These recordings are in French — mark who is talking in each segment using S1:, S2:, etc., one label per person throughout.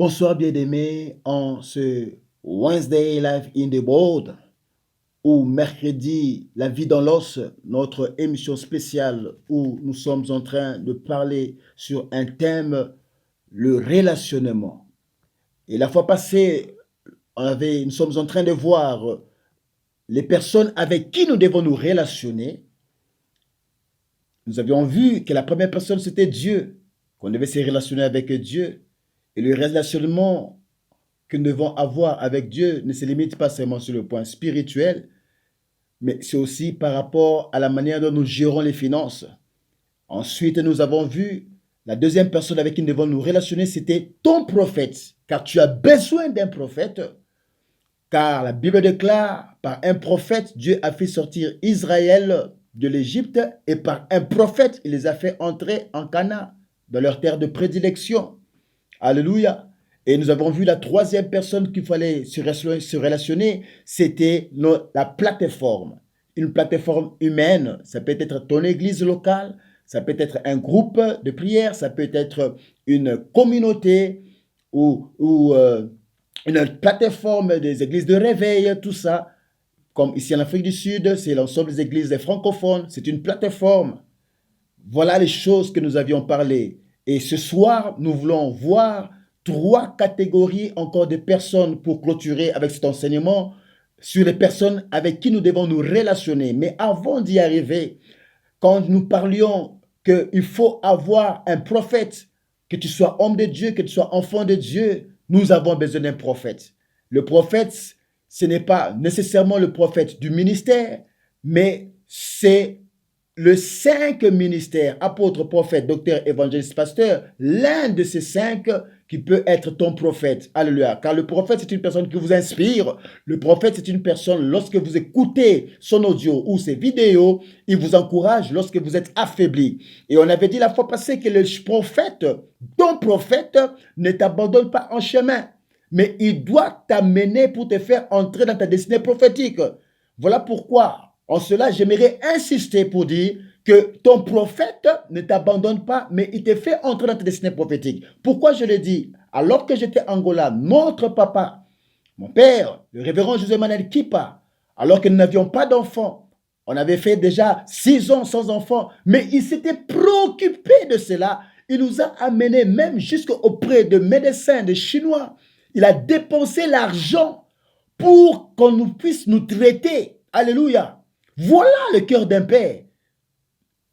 S1: Bonsoir bien-aimés en ce Wednesday Live in the Board ou mercredi La vie dans l'os, notre émission spéciale où nous sommes en train de parler sur un thème, le relationnement. Et la fois passée, nous sommes en train de voir les personnes avec qui nous devons nous relationner. Nous avions vu que la première personne c'était Dieu, qu'on devait se relationner avec Dieu. Et le relationnement que nous devons avoir avec Dieu ne se limite pas seulement sur le point spirituel, mais c'est aussi par rapport à la manière dont nous gérons les finances. Ensuite, nous avons vu la deuxième personne avec qui nous devons nous relationner, c'était ton prophète, car tu as besoin d'un prophète, car la Bible déclare, par un prophète, Dieu a fait sortir Israël de l'Égypte, et par un prophète, il les a fait entrer en Canaan, dans leur terre de prédilection. Alléluia. Et nous avons vu la troisième personne qu'il fallait se relationner, c'était la plateforme. Une plateforme humaine, ça peut être ton église locale, ça peut être un groupe de prière, ça peut être une communauté ou une plateforme des églises de réveil, tout ça. Comme ici en Afrique du Sud, c'est l'ensemble des églises francophones, c'est une plateforme. Voilà les choses que nous avions parlé. Et ce soir, nous voulons voir trois catégories encore de personnes pour clôturer avec cet enseignement sur les personnes avec qui nous devons nous relationner. Mais avant d'y arriver, quand nous parlions qu'il faut avoir un prophète, que tu sois homme de Dieu, que tu sois enfant de Dieu, nous avons besoin d'un prophète. Le prophète, ce n'est pas nécessairement le prophète du ministère, mais c'est le 5 ministères, apôtre, prophète, docteur, évangéliste, pasteur, l'un de ces 5 qui peut être ton prophète. Alléluia. Car le prophète, c'est une personne qui vous inspire. Le prophète, c'est une personne, lorsque vous écoutez son audio ou ses vidéos, il vous encourage lorsque vous êtes affaibli. Et on avait dit la fois passée que le prophète, ton prophète, ne t'abandonne pas en chemin, mais il doit t'amener pour te faire entrer dans ta destinée prophétique. Voilà pourquoi, en cela, j'aimerais insister pour dire que ton prophète ne t'abandonne pas, mais il te fait entrer dans ta destinée prophétique. Pourquoi je le dis? Alors que j'étais en Angola, notre papa, mon père, le révérend José Manuel Kipa, alors que nous n'avions pas d'enfants, on avait fait déjà 6 ans sans enfants, mais il s'était préoccupé de cela. Il nous a amenés même jusqu'auprès de médecins, de Chinois. Il a dépensé l'argent pour qu'on nous puisse nous traiter. Alléluia. Voilà le cœur d'un père.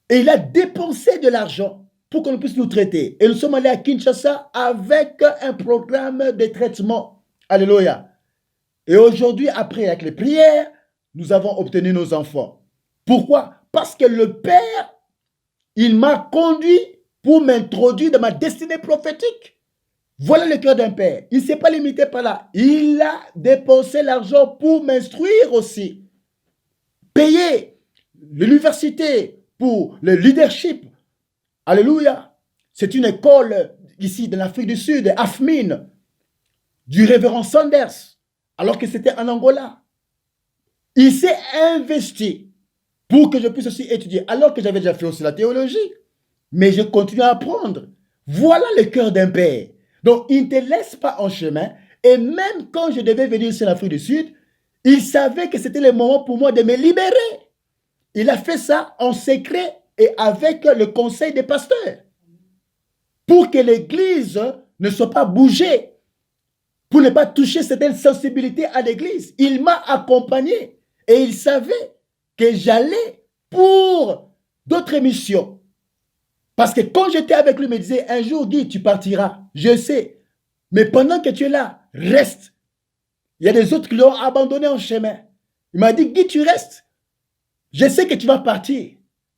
S1: Et il a dépensé de l'argent pour qu'on puisse nous traiter. Et nous sommes allés à Kinshasa avec un programme de traitement. Alléluia. Et aujourd'hui, après, avec les prières, nous avons obtenu nos enfants. Pourquoi? Parce que le Père, il m'a conduit pour m'introduire dans ma destinée prophétique. Voilà le cœur d'un père. Il ne s'est pas limité par là. Il a dépensé l'argent pour m'instruire aussi. Payer l'université pour le leadership. Alléluia. C'est une école ici de l'Afrique du Sud, AFMIN, du révérend Sanders, alors que c'était en Angola. Il s'est investi pour que je puisse aussi étudier, alors que j'avais déjà fait aussi la théologie. Mais je continue à apprendre. Voilà le cœur d'un père. Donc, il ne te laisse pas en chemin. Et même quand je devais venir sur l'Afrique du Sud, il savait que c'était le moment pour moi de me libérer. Il a fait ça en secret et avec le conseil des pasteurs. Pour que l'église ne soit pas bougée. Pour ne pas toucher certaines sensibilités à l'église. Il m'a accompagné. Et il savait que j'allais pour d'autres missions. Parce que quand j'étais avec lui, il me disait, un jour, Guy, tu partiras. Je sais. Mais pendant que tu es là, reste. Il y a des autres qui l'ont abandonné en chemin. Il m'a dit, Guy, tu restes. Je sais que tu vas partir.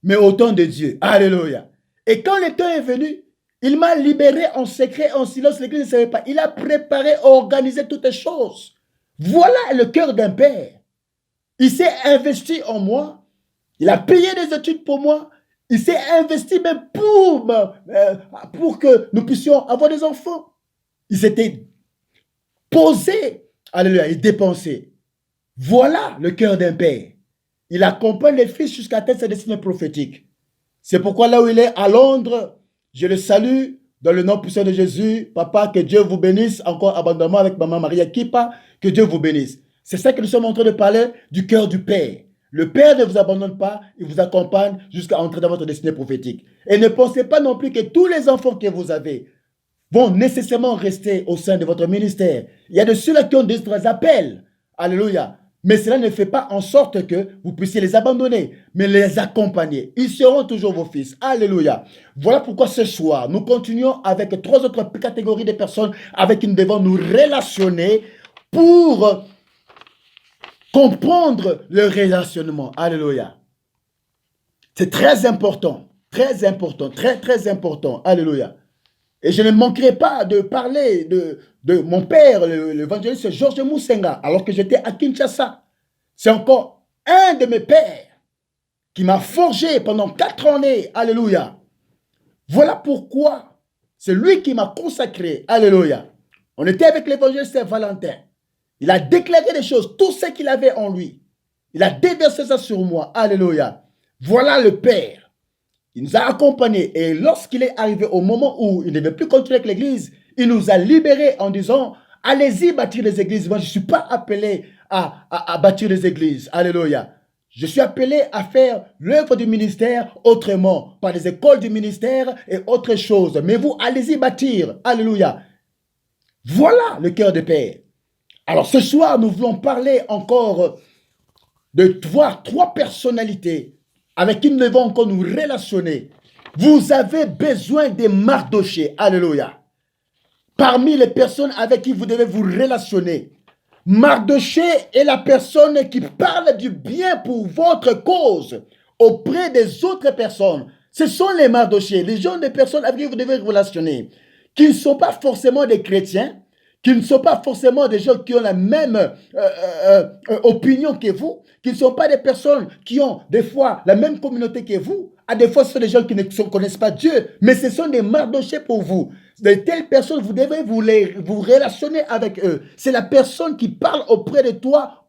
S1: Mais au temps de Dieu. Alléluia. Et quand le temps est venu, il m'a libéré en secret, en silence. L'église ne savait pas. Il a préparé, organisé toutes les choses. Voilà le cœur d'un père. Il s'est investi en moi. Il a payé des études pour moi. Il s'est investi même pour que nous puissions avoir des enfants. Il s'était posé, alléluia, et dépensé. Voilà le cœur d'un père. Il accompagne les fils jusqu'à atteindre sa destinée prophétique. C'est pourquoi là où il est, à Londres, je le salue Dans le nom puissant de Jésus, papa, que Dieu vous bénisse encore abondamment avec maman Maria Kipa, que Dieu vous bénisse. C'est ça que nous sommes en train de parler du cœur du Père. Le Père ne vous abandonne pas, il vous accompagne jusqu'à entrer dans votre destinée prophétique. Et ne pensez pas non plus que tous les enfants que vous avez vont nécessairement rester au sein de votre ministère. Il y a de ceux-là qui ont d'autres appels. Alléluia. Mais cela ne fait pas en sorte que vous puissiez les abandonner, mais les accompagner. Ils seront toujours vos fils. Alléluia. Voilà pourquoi ce soir, nous continuons avec 3 autres catégories de personnes avec qui nous devons nous relationner pour comprendre le relationnement. Alléluia. C'est très important, très important, très, très important. Alléluia. Et je ne manquerai pas de parler de mon père, l'évangéliste Georges Moussenga, alors que j'étais à Kinshasa. C'est encore un de mes pères qui m'a forgé pendant 4 années. Alléluia. Voilà pourquoi c'est lui qui m'a consacré. Alléluia. On était avec l'évangéliste Valentin. Il a déclaré des choses, tout ce qu'il avait en lui. Il a déversé ça sur moi. Alléluia. Voilà le Père. Il nous a accompagnés et lorsqu'il est arrivé au moment où il ne devait plus continuer avec l'église, il nous a libérés en disant, allez-y bâtir les églises. Moi, je ne suis pas appelé à bâtir les églises. Alléluia. Je suis appelé à faire l'œuvre du ministère autrement, par les écoles du ministère et autre chose. Mais vous, allez-y bâtir. Alléluia. Voilà le cœur de Père. Alors ce soir, nous voulons parler encore de voir 3 personnalités avec qui nous devons encore nous relationner. Vous avez besoin des Mardochées. Alléluia. Parmi les personnes avec qui vous devez vous relationner, Mardoché est la personne qui parle du bien pour votre cause auprès des autres personnes. Ce sont les Mardochés, les gens, des personnes avec qui vous devez vous relationner, qui ne sont pas forcément des chrétiens, qui ne sont pas forcément des gens qui ont la même opinion que vous, qui ne sont pas des personnes qui ont des fois la même communauté que vous. À des fois, ce sont des gens qui ne connaissent pas Dieu, mais ce sont des Mardochés pour vous. De telles personnes, vous devez vous relationner avec eux. C'est la personne qui parle auprès de toi,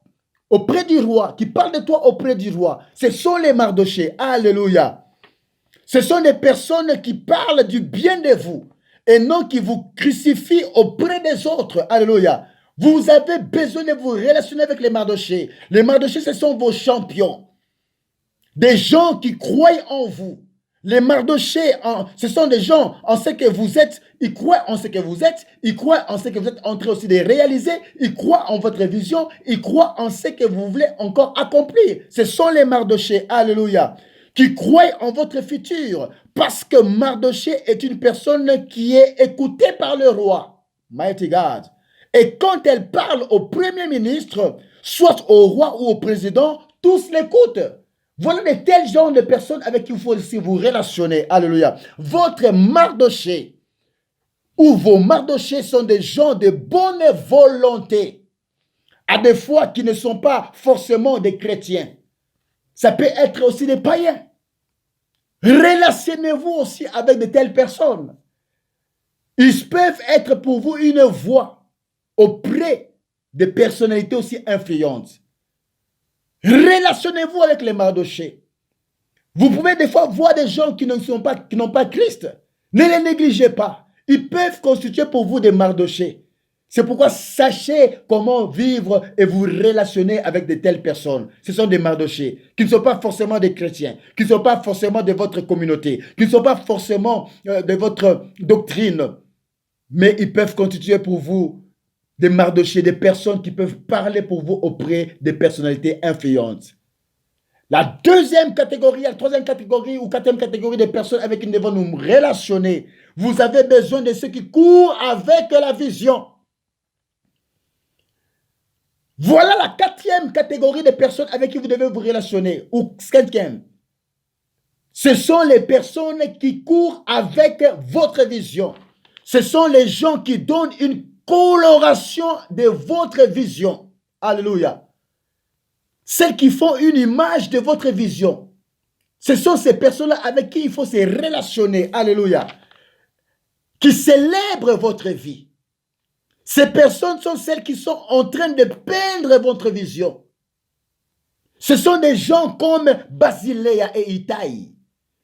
S1: auprès du roi, qui parle de toi auprès du roi. Ce sont les Mardochés. Alléluia. Ce sont des personnes qui parlent du bien de vous et non qui vous crucifient auprès des autres. Alléluia. Vous avez besoin de vous relationner avec les Mardochés. Les Mardochés, ce sont vos champions. Des gens qui croient en vous. Les Mardochés, ce sont des gens en ce que vous êtes. Ils croient en ce que vous êtes. Ils croient en ce que vous êtes en train aussi de réaliser. Ils croient en votre vision. Ils croient en ce que vous voulez encore accomplir. Ce sont les Mardochés. Alléluia. Qui croient en votre futur. Parce que Mardoché est une personne qui est écoutée par le roi. Mighty God. Et quand elle parle au premier ministre, soit au roi ou au président, tous l'écoutent. Voilà de tels genres de personnes avec qui il faut aussi vous relationner. Alléluia. Votre Mardoché ou vos Mardochés sont des gens de bonne volonté. À des fois qui ne sont pas forcément des chrétiens. Ça peut être aussi des païens. Relationnez-vous aussi avec de telles personnes. Ils peuvent être pour vous une voix auprès de personnalités aussi influentes. Relationnez-vous avec les Mardochés. Vous pouvez des fois voir des gens qui n'ont pas Christ. Ne les négligez pas. Ils peuvent constituer pour vous des Mardochés. C'est pourquoi sachez comment vivre et vous relationner avec de telles personnes. Ce sont des Mardochés qui ne sont pas forcément des chrétiens, qui ne sont pas forcément de votre communauté, qui ne sont pas forcément de votre doctrine. Mais ils peuvent constituer pour vous des Mardochés, des personnes qui peuvent parler pour vous auprès des personnalités influentes. La deuxième catégorie, la troisième catégorie ou quatrième catégorie des personnes avec qui nous devons nous relationner, vous avez besoin de ceux qui courent avec la vision. Voilà la quatrième catégorie de personnes avec qui vous devez vous relationner, ou cinquième. Ce sont les personnes qui courent avec votre vision. Ce sont les gens qui donnent une coloration de votre vision. Alléluia. Celles qui font une image de votre vision. Ce sont ces personnes-là avec qui il faut se relationner. Alléluia. Qui célèbrent votre vie. Ces personnes sont celles qui sont en train de peindre votre vision. Ce sont des gens comme Basiléa et Itaï,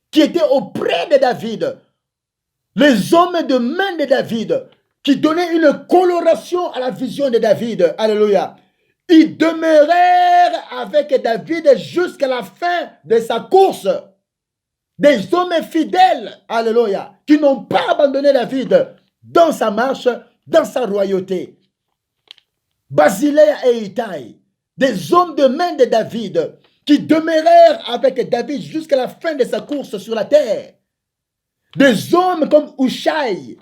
S1: qui étaient auprès de David Les hommes de main de David, qui donnaient une coloration à la vision de David. Alléluia. Ils demeurèrent avec David jusqu'à la fin de sa course. Des hommes fidèles, alléluia, qui n'ont pas abandonné David dans sa marche, dans sa royauté. Basilea et Itaï, des hommes de main de David, qui demeurèrent avec David jusqu'à la fin de sa course sur la terre. Des hommes comme Hushai,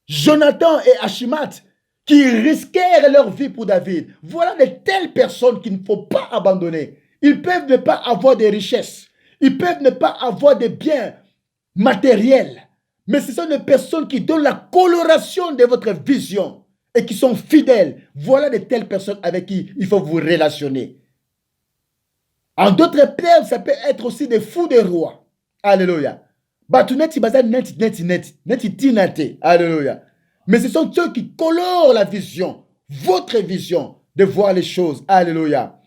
S1: Jonathan et Achimath, qui risquèrent leur vie pour David. Voilà de telles personnes qu'il ne faut pas abandonner. Ils peuvent ne pas avoir des richesses. Ils peuvent ne pas avoir des biens matériels. Mais ce sont des personnes qui donnent la coloration de votre vision et qui sont fidèles. Voilà de telles personnes avec qui il faut vous relationner. En d'autres termes, ça peut être aussi des fous des rois. Alléluia. Alléluia. Mais ce sont ceux qui colorent la vision, votre vision de voir les choses. Alléluia.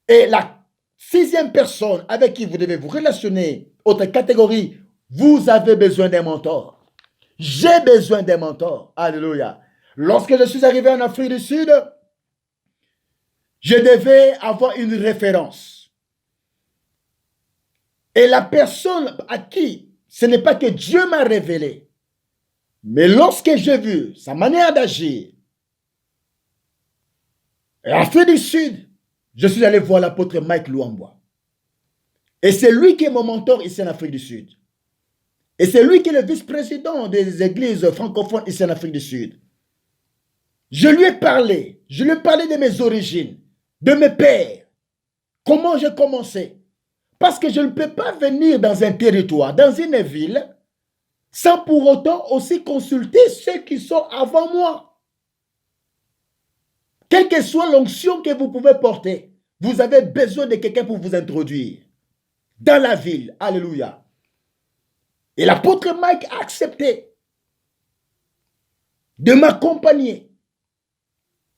S1: Et la sixième personne avec qui vous devez vous relationner, autre catégorie, vous avez besoin d'un mentor. J'ai besoin d'un mentor. Alléluia. Lorsque je suis arrivé en Afrique du Sud, je devais avoir une référence. Et la personne à qui ce n'est pas que Dieu m'a révélé, mais lorsque j'ai vu sa manière d'agir, en Afrique du Sud, je suis allé voir l'apôtre Mike Luamba. Et c'est lui qui est mon mentor ici en Afrique du Sud. Et c'est lui qui est le vice-président des églises francophones ici en Afrique du Sud. Je lui ai parlé de mes origines, de mes pères, comment j'ai commencé. Parce que je ne peux pas venir dans un territoire, dans une ville, sans pour autant aussi consulter ceux qui sont avant moi. Quelle que soit l'onction que vous pouvez porter, vous avez besoin de quelqu'un pour vous introduire dans la ville. Alléluia. Et l'apôtre Mike a accepté de m'accompagner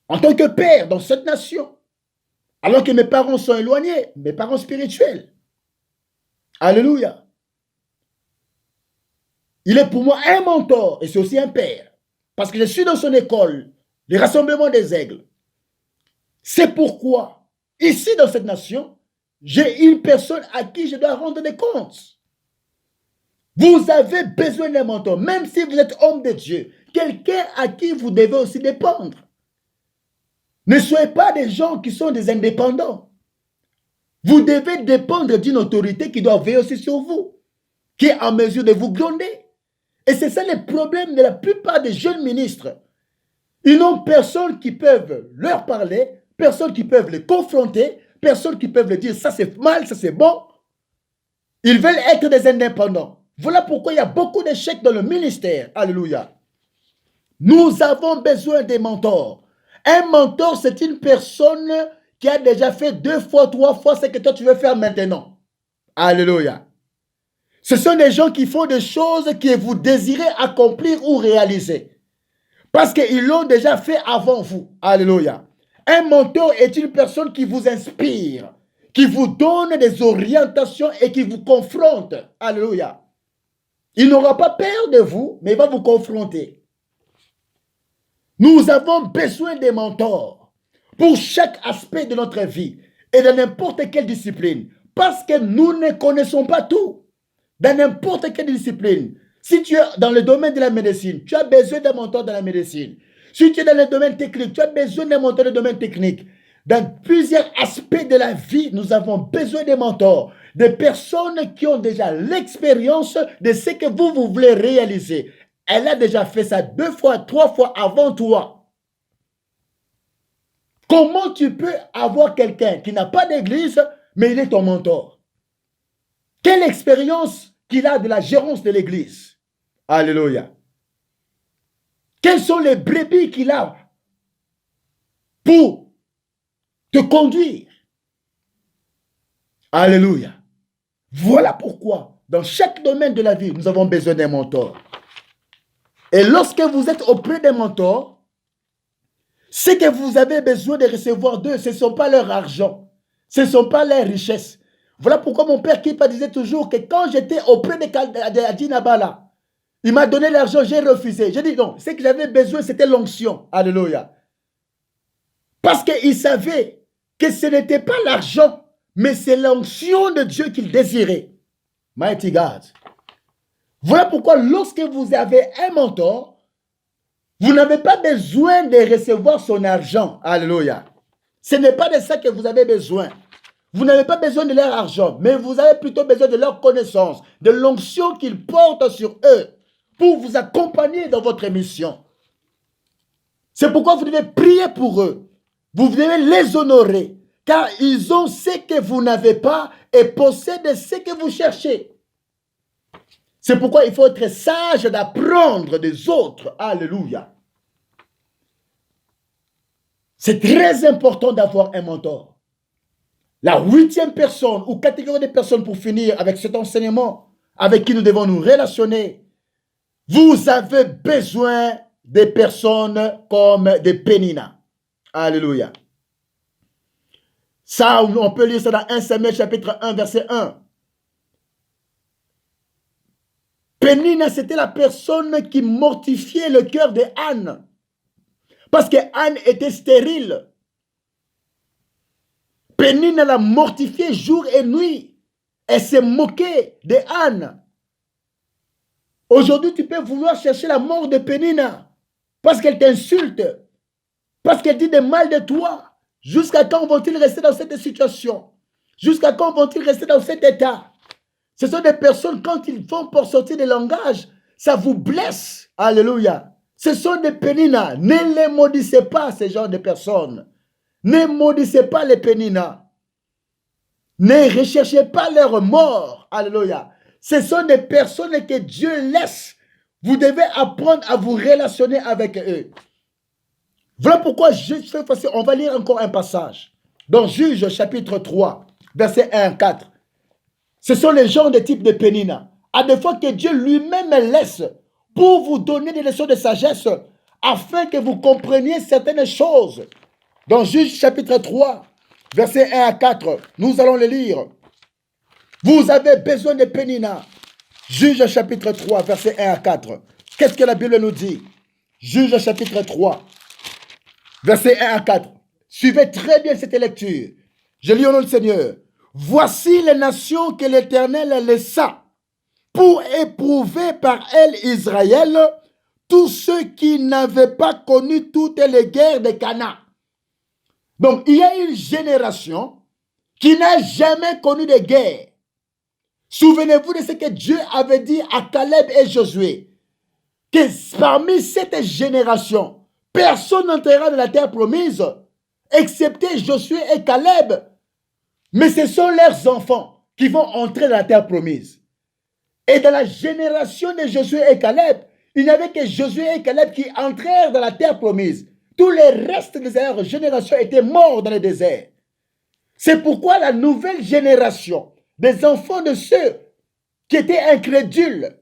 S1: en tant que père dans cette nation, alors que mes parents sont éloignés, mes parents spirituels. Alléluia. Il est pour moi un mentor et c'est aussi un père. Parce que je suis dans son école, les rassemblements des aigles. C'est pourquoi, ici dans cette nation, j'ai une personne à qui je dois rendre des comptes. Vous avez besoin d'un mentor, même si vous êtes homme de Dieu, quelqu'un à qui vous devez aussi dépendre. Ne soyez pas des gens qui sont des indépendants. Vous devez dépendre d'une autorité qui doit veiller aussi sur vous, qui est en mesure de vous gronder. Et c'est ça le problème de la plupart des jeunes ministres. Ils n'ont personne qui peut leur parler, personne qui peut les confronter, personne qui peut leur dire ça c'est mal, ça c'est bon. Ils veulent être des indépendants. Voilà pourquoi il y a beaucoup d'échecs dans le ministère. Alléluia. Nous avons besoin des mentors. Un mentor, c'est une personne qui a déjà fait 2 fois, 3 fois ce que toi tu veux faire maintenant. Alléluia. Ce sont des gens qui font des choses que vous désirez accomplir ou réaliser. Parce qu'ils l'ont déjà fait avant vous. Alléluia. Un mentor est une personne qui vous inspire, qui vous donne des orientations et qui vous confronte. Alléluia. Il n'aura pas peur de vous, mais il va vous confronter. Nous avons besoin des mentors pour chaque aspect de notre vie et de n'importe quelle discipline. Parce que nous ne connaissons pas tout. Dans n'importe quelle discipline. Si tu es dans le domaine de la médecine, tu as besoin d'un mentor dans la médecine. Si tu es dans le domaine technique, tu as besoin d'un mentor dans le domaine technique. Dans plusieurs aspects de la vie, nous avons besoin de mentors. Des personnes qui ont déjà l'expérience de ce que vous voulez réaliser. Elle a déjà fait ça 2 fois, 3 fois avant toi. Comment tu peux avoir quelqu'un qui n'a pas d'église, mais il est ton mentor? Quelle expérience qu'il a de la gérance de l'église? Alléluia. Quels sont les brebis qu'il a pour te conduire? Alléluia. Voilà pourquoi, dans chaque domaine de la vie, nous avons besoin d'un mentor. Et lorsque vous êtes auprès d'un mentor, ce que vous avez besoin de recevoir d'eux, ce ne sont pas leur argent, ce ne sont pas leurs richesses. Voilà pourquoi mon père Kipa disait toujours que quand j'étais auprès de Adinabala, Il m'a donné l'argent, j'ai refusé. J'ai dit non, ce que j'avais besoin, c'était l'onction. Alléluia. Parce qu'il savait que ce n'était pas l'argent, mais c'est l'onction de Dieu qu'il désirait. Mighty God. Voilà pourquoi lorsque vous avez un mentor, vous n'avez pas besoin de recevoir son argent. Alléluia. Ce n'est pas de ça que vous avez besoin. Vous n'avez pas besoin de leur argent, mais vous avez plutôt besoin de leur connaissance, de l'onction qu'ils portent sur eux pour vous accompagner dans votre mission. C'est pourquoi vous devez prier pour eux. Vous devez les honorer, car ils ont ce que vous n'avez pas et possèdent ce que vous cherchez. C'est pourquoi il faut être sage d'apprendre des autres. Alléluia. C'est très important d'avoir un mentor. La 8e personne ou catégorie de personnes pour finir avec cet enseignement avec qui nous devons nous relationner. Vous avez besoin des personnes comme des Péninas. Alléluia. Ça, on peut lire ça dans 1 Samuel chapitre 1, verset 1. Pénina, c'était la personne qui mortifiait le cœur de Anne. Parce que Anne était stérile. Pénina l'a mortifiée jour et nuit. Elle s'est moquée de Anne. Aujourd'hui, tu peux vouloir chercher la mort de Pénina parce qu'elle t'insulte, parce qu'elle dit des mal de toi. Jusqu'à quand vont-ils rester dans cette situation? Jusqu'à quand vont-ils rester dans cet état? Ce sont des personnes, quand ils font pour sortir des langages, ça vous blesse. Alléluia. Ce sont des Péninas. Ne les maudissez pas, ces genres de personnes. Ne maudissez pas les Péninas. Ne recherchez pas leur mort. Alléluia. Ce sont des personnes que Dieu laisse. Vous devez apprendre à vous relationner avec eux. Voilà pourquoi, on va lire encore un passage. Dans Juge chapitre 3, versets 1 à 4. Ce sont les genres de type de Pénina. À des fois que Dieu lui-même laisse pour vous donner des leçons de sagesse afin que vous compreniez certaines choses. Dans Juge chapitre 3, versets 1 à 4, nous allons les lire. Vous avez besoin de Pénina. Juge chapitre 3, versets 1 à 4. Qu'est-ce que la Bible nous dit? Juge chapitre 3, versets 1 à 4. Suivez très bien cette lecture. Je lis au nom du Seigneur. Voici les nations que l'Éternel laissa pour éprouver par elles Israël, tous ceux qui n'avaient pas connu toutes les guerres de Canaan. Donc, il y a une génération qui n'a jamais connu de guerre. Souvenez-vous de ce que Dieu avait dit à Caleb et Josué, que parmi cette génération, personne n'entrera dans la terre promise, excepté Josué et Caleb. Mais ce sont leurs enfants qui vont entrer dans la terre promise. Et dans la génération de Josué et Caleb, il n'y avait que Josué et Caleb qui entrèrent dans la terre promise. Tous les restes de leur génération étaient morts dans le désert. C'est pourquoi la nouvelle génération des enfants de ceux qui étaient incrédules,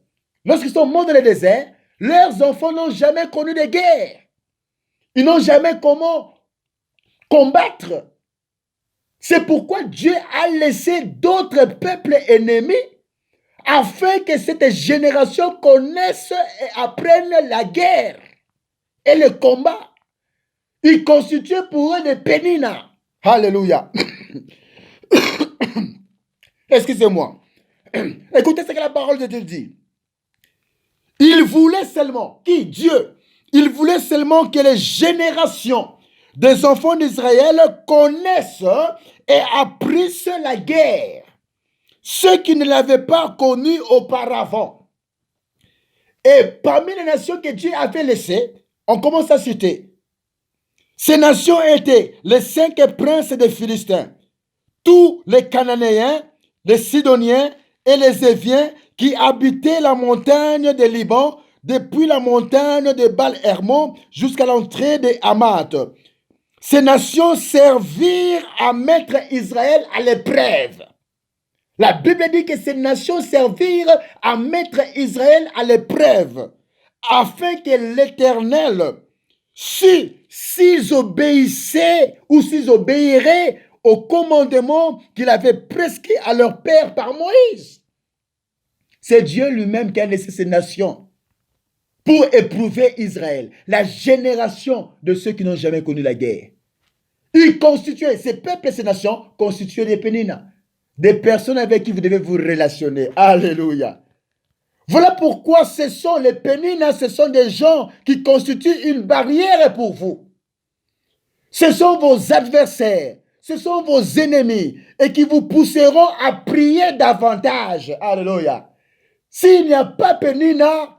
S1: lorsqu'ils sont morts dans le désert, leurs enfants n'ont jamais connu de guerre. Ils n'ont jamais comment combattre. C'est pourquoi Dieu a laissé d'autres peuples ennemis afin que cette génération connaisse et apprenne la guerre et le combat. Il constituait pour eux des Péninas. Alléluia. Excusez-moi. Écoutez ce que la parole de Dieu dit. Il voulait seulement, qui? Dieu. Il voulait seulement que les générations des enfants d'Israël connaissent et apprissent la guerre. Ceux qui ne l'avaient pas connue auparavant. Et parmi les nations que Dieu avait laissées, on commence à citer. Ces nations étaient les 5 princes des Philistins, tous les Cananéens, les Sidoniens et les Éviens qui habitaient la montagne de Liban, depuis la montagne de Baal-Hermon jusqu'à l'entrée de Hamath. Ces nations servirent à mettre Israël à l'épreuve. La Bible dit que ces nations servirent à mettre Israël à l'épreuve, afin que l'Éternel, s'ils obéissaient ou s'ils obéiraient au commandement qu'il avait prescrit à leur père par Moïse. C'est Dieu lui-même qui a laissé ces nations. pour éprouver Israël, la génération de ceux qui n'ont jamais connu la guerre. Ils constituaient, ces peuples et ces nations constituaient des péninas, des personnes avec qui vous devez vous relationner. Alléluia. Voilà pourquoi ce sont les péninas, ce sont des gens qui constituent une barrière pour vous. Ce sont vos adversaires, ce sont vos ennemis et qui vous pousseront à prier davantage. Alléluia. S'il n'y a pas pénina,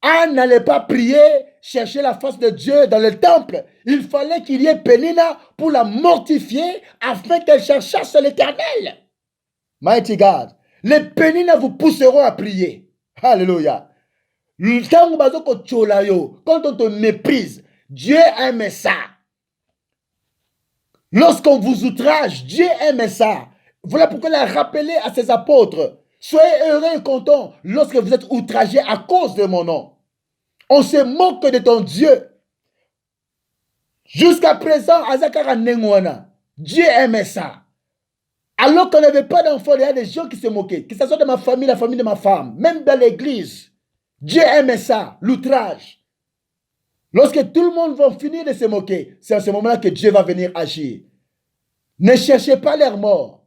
S1: Anne n'allait pas prier, chercher la face de Dieu dans le temple. Il fallait qu'il y ait pénina pour la mortifier afin qu'elle cherchasse l'Éternel. Mighty God. Les pénina vous pousseront à prier. Alléluia. Quand on te méprise, Dieu aime ça. Lorsqu'on vous outrage, Dieu aime ça. Voilà pourquoi il a rappelé à ses apôtres, soyez heureux et contents lorsque vous êtes outragés à cause de mon nom. On se moque de ton Dieu. Jusqu'à présent, Dieu aimait ça. Alors qu'on n'avait pas d'enfants, il y a des gens qui se moquaient. Que ce soit de ma famille, la famille de ma femme, même dans l'église. Dieu aimait ça, l'outrage. Lorsque tout le monde va finir de se moquer, c'est à ce moment-là que Dieu va venir agir. Ne cherchez pas l'air mort.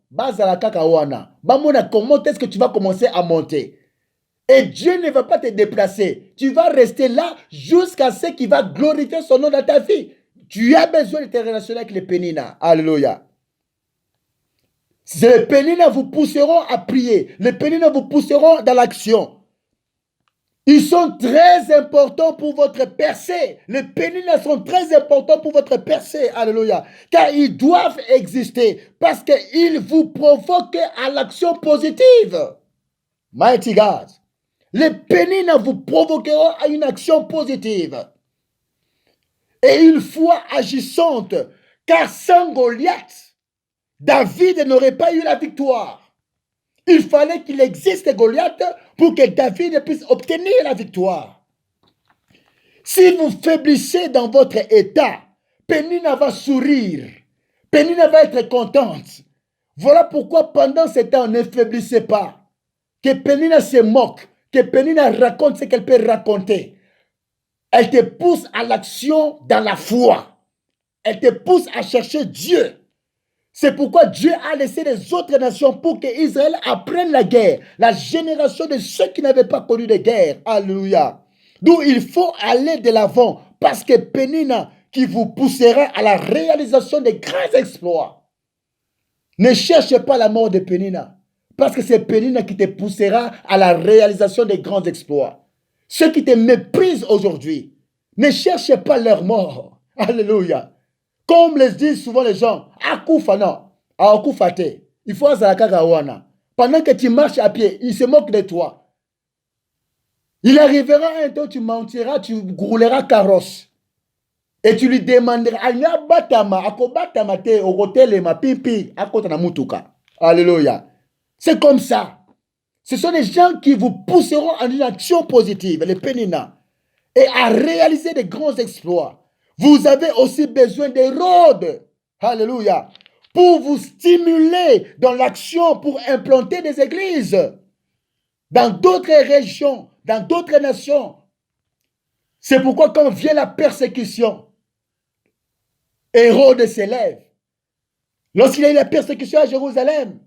S1: Comment est-ce que tu vas commencer à monter? Et Dieu ne va pas te déplacer. Tu vas rester là jusqu'à ce qu'il va glorifier son nom dans ta vie. Tu as besoin de te relationner avec les péninas. Alléluia. Les péninas vous pousseront à prier. Les péninas vous pousseront dans l'action. Ils sont très importants pour votre percée. Les péninas sont très importants pour votre percée. Alléluia. Car ils doivent exister parce qu'ils vous provoquent à l'action positive. Mighty God. Les péninas vous provoqueront à une action positive. Et une foi agissante. Car sans Goliath, David n'aurait pas eu la victoire. Il fallait qu'il existe Goliath pour que David puisse obtenir la victoire. Si vous faiblissez dans votre état, Pénina va sourire. Pénina va être contente. Voilà pourquoi pendant ce temps, ne faiblissez pas. Que Pénina se moque, que Pénina raconte ce qu'elle peut raconter. Elle te pousse à l'action dans la foi. Elle te pousse à chercher Dieu. C'est pourquoi Dieu a laissé les autres nations pour que Israël apprenne la guerre. La génération de ceux qui n'avaient pas connu de guerre. Alléluia. D'où il faut aller de l'avant. Parce que Pénina qui vous poussera à la réalisation des grands exploits. Ne cherchez pas la mort de Pénina. Parce que c'est Pénina qui te poussera à la réalisation des grands exploits. Ceux qui te méprisent aujourd'hui, ne cherchez pas leur mort. Alléluia. Comme les disent souvent les gens, Akufa non, Akufate. Il faut Azalakagawana. Pendant que tu marches à pied, il se moque de toi. Il arrivera un temps, tu mentiras, tu rouleras carrosse. Et tu lui demanderas, Anya batama, akobatama te, orotele ma pipi, akotana mutuka. Alléluia. C'est comme ça. Ce sont des gens qui vous pousseront en une action positive, les péninas, et à réaliser des grands exploits. Vous avez aussi besoin d'Hérode, alléluia, pour vous stimuler dans l'action, pour implanter des églises dans d'autres régions, dans d'autres nations. C'est pourquoi quand vient la persécution, Hérode s'élève. Lorsqu'il y a eu la persécution à Jérusalem,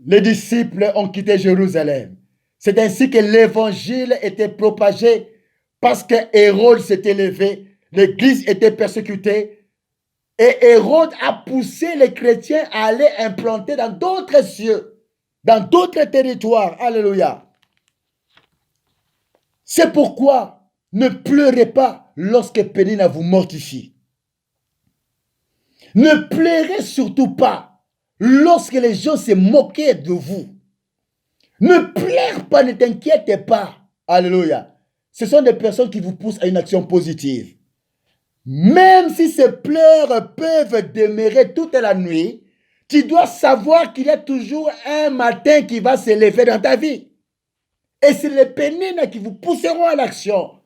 S1: les disciples ont quitté Jérusalem. C'est ainsi que l'évangile était propagé parce que Hérode s'était levé. L'église était persécutée et Hérode a poussé les chrétiens à aller implanter dans d'autres cieux, dans d'autres territoires. Alléluia. C'est pourquoi ne pleurez pas lorsque Pénina vous mortifie. Ne pleurez surtout pas lorsque les gens se moquaient de vous. Ne pleure pas, ne t'inquiète pas. Alléluia. Ce sont des personnes qui vous poussent à une action positive. Même si ces pleurs peuvent demeurer toute la nuit, tu dois savoir qu'il y a toujours un matin qui va se lever dans ta vie. Et c'est les pénines qui vous pousseront à l'action.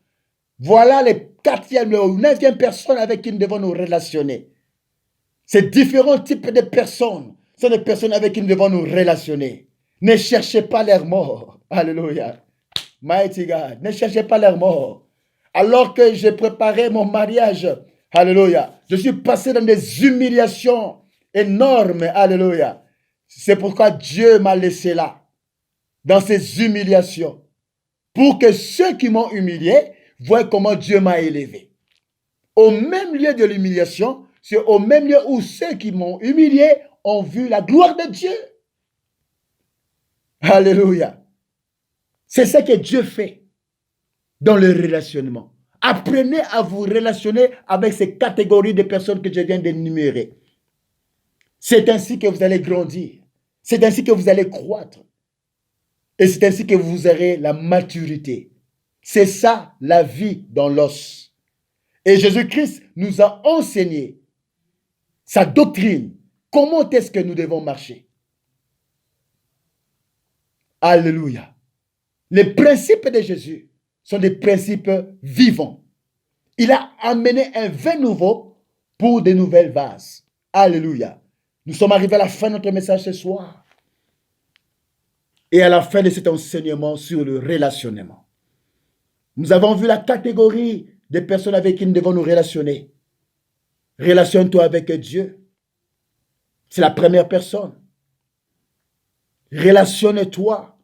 S1: Voilà les 4e ou 9e personnes avec qui nous devons nous relationner. Ces différents types de personnes sont des personnes avec qui nous devons nous relationner. Ne cherchez pas leur mort. Alléluia. Mighty God. Ne cherchez pas leur mort. Alors que j'ai préparé mon mariage, alléluia, je suis passé dans des humiliations énormes, alléluia. C'est pourquoi Dieu m'a laissé là, dans ces humiliations, pour que ceux qui m'ont humilié voient comment Dieu m'a élevé. Au même lieu de l'humiliation, c'est au même lieu où ceux qui m'ont humilié ont vu la gloire de Dieu. Alléluia. C'est ce que Dieu fait dans le relationnement. Apprenez à vous relationner avec ces catégories de personnes que je viens d'énumérer. C'est ainsi que vous allez grandir. C'est ainsi que vous allez croître. Et c'est ainsi que vous aurez la maturité. C'est ça la vie dans l'os. Et Jésus-Christ nous a enseigné sa doctrine. Comment est-ce que nous devons marcher? Alléluia. Les principes de Jésus sont des principes vivants. Il a amené un vin nouveau pour de nouvelles vases. Alléluia. Nous sommes arrivés à la fin de notre message ce soir. Et à la fin de cet enseignement sur le relationnement. Nous avons vu la catégorie des personnes avec qui nous devons nous relationner. Relationne-toi avec Dieu. C'est la première personne. Relationne-toi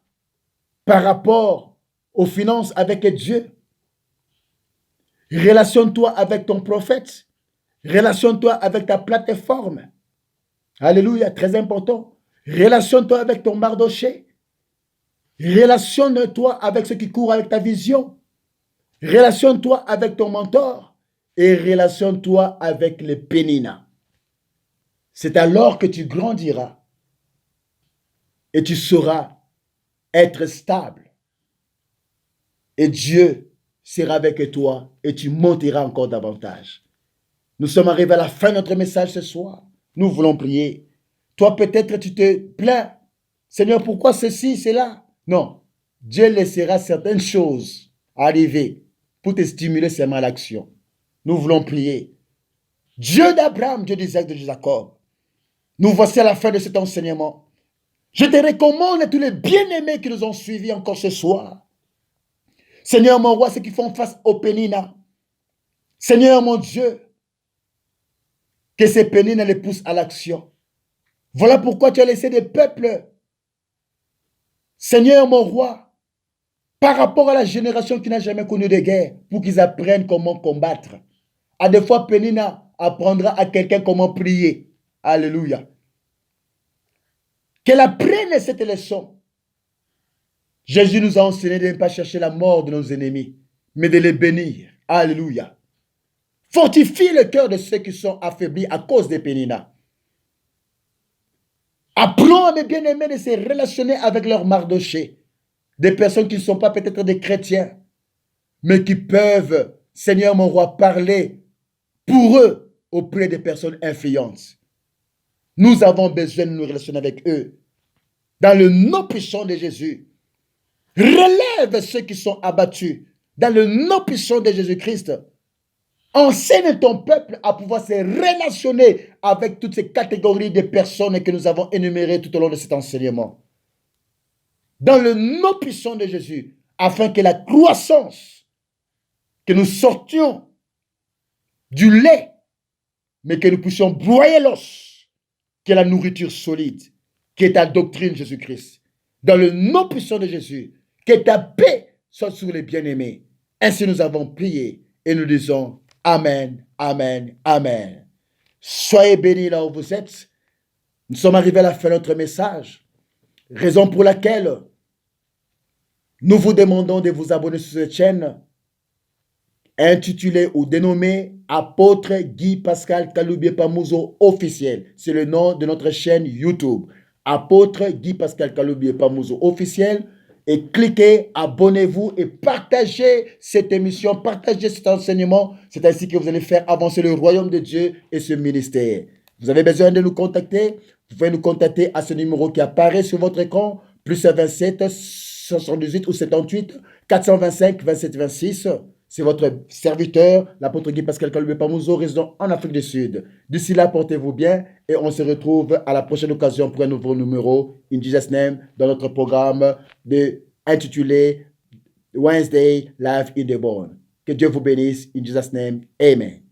S1: par rapport aux finances avec Dieu. Relationne-toi avec ton prophète. Relationne-toi avec ta plateforme. Alléluia, très important. Relationne-toi avec ton Mardoché. Relationne-toi avec ceux qui courent avec ta vision. Relationne-toi avec ton mentor. Et relationne-toi avec les Pénina. C'est alors que tu grandiras et tu sauras être stable. Et Dieu sera avec toi et tu monteras encore davantage. Nous sommes arrivés à la fin de notre message ce soir. Nous voulons prier. Toi, peut-être, tu te plains. Seigneur, pourquoi ceci, cela? Non. Dieu laissera certaines choses arriver pour te stimuler seulement à l'action. Nous voulons prier. Dieu d'Abraham, Dieu d'Isaac, Dieu de Jacob. Nous voici à la fin de cet enseignement. Je te recommande à tous les bien-aimés qui nous ont suivis encore ce soir. Seigneur mon roi, ceux qui font face aux Pénina. Seigneur mon Dieu, que ces Pénina les poussent à l'action. Voilà pourquoi tu as laissé des peuples. Seigneur mon roi, par rapport à la génération qui n'a jamais connu de guerre, pour qu'ils apprennent comment combattre. À des fois, Pénina apprendra à quelqu'un comment prier. Alléluia. Qu'elle apprenne cette leçon. Jésus nous a enseigné de ne pas chercher la mort de nos ennemis, mais de les bénir. Alléluia. Fortifie le cœur de ceux qui sont affaiblis à cause des Pénina. Apprends à mes bien-aimés de se relationner avec leurs Mardoché. Des personnes qui ne sont pas peut-être des chrétiens, mais qui peuvent, Seigneur mon roi, parler pour eux auprès des personnes influentes. Nous avons besoin de nous relationner avec eux. Dans le nom puissant de Jésus, relève ceux qui sont abattus. Dans le nom puissant de Jésus-Christ, enseigne ton peuple à pouvoir se relationner avec toutes ces catégories de personnes que nous avons énumérées tout au long de cet enseignement. Dans le nom puissant de Jésus, afin que la croissance, que nous sortions du lait, mais que nous puissions broyer l'os, qui est la nourriture solide, qui est ta doctrine, Jésus-Christ. Dans le nom puissant de Jésus, que ta paix soit sur les bien-aimés. Ainsi nous avons prié et nous disons Amen, Amen, Amen. Soyez bénis là où vous êtes. Nous sommes arrivés à la fin de notre message. Raison pour laquelle nous vous demandons de vous abonner sur cette chaîne intitulée ou dénommée Apôtre Guy Pascal Kaloubié Pamouzo officiel. C'est le nom de notre chaîne YouTube. Apôtre Guy Pascal Kaloubié Pamouzo officiel. Et cliquez, abonnez-vous et partagez cette émission, partagez cet enseignement. C'est ainsi que vous allez faire avancer le royaume de Dieu et ce ministère. Vous avez besoin de nous contacter? Vous pouvez nous contacter à ce numéro qui apparaît sur votre écran, plus 27 78 ou 78 425 27 26. C'est votre serviteur, l'apôtre Guy Pascal Kaloubié Pamouzo, résident en Afrique du Sud. D'ici là, portez-vous bien et on se retrouve à la prochaine occasion pour un nouveau numéro, in Jesus' name, dans notre programme intitulé Wednesday Live in the Born. Que Dieu vous bénisse. In Jesus' name, amen.